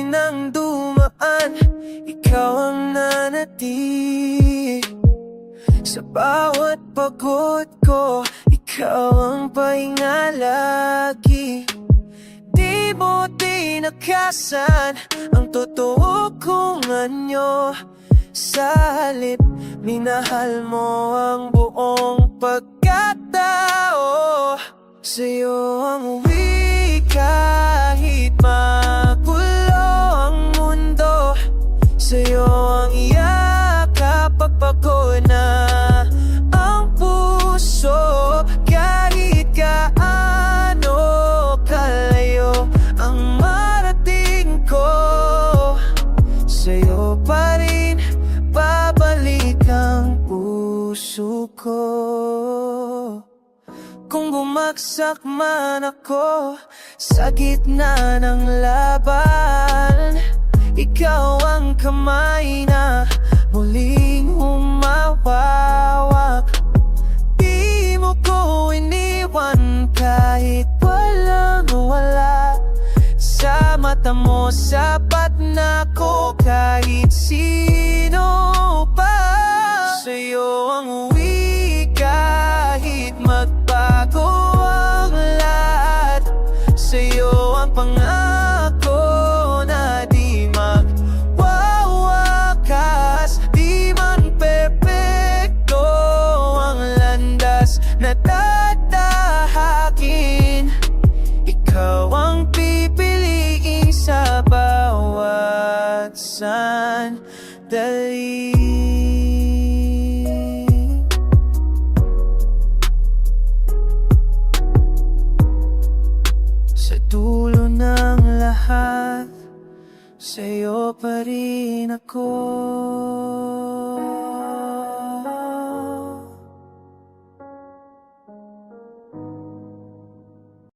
nang dumaan, ikaw ang nanatili. Sa bawat pagod ko, ikaw ang pahinga lagi. Di mo tinakasan ang totoo kong anyo. Sa halip, minahal mo ang buong pagkatao. Sa'yo ang uwi kahit magulo ang mundo. Sa'yo ang iyak kapag pagod na ang puso. Kahit gaano kalayo ang marating ko, sa'yo pa rin babalik ang puso ko. Kung bumagsak man ako sa gitna ng laban, ikaw ang kamay na muling humawawak. Di mo ko iniwan kahit walang wala. Sa mata mo sapat na ko kahit sino pa. Sa'yo ang uwi kahit magbago ang lahat. Sa'yo ang pangako na di magwawakas. Di man perpekto ang landas na tatahakin, ikaw ang pipiliin sa bawat sandali. Sa dulo ng lahat, sa'yo pa rin ako.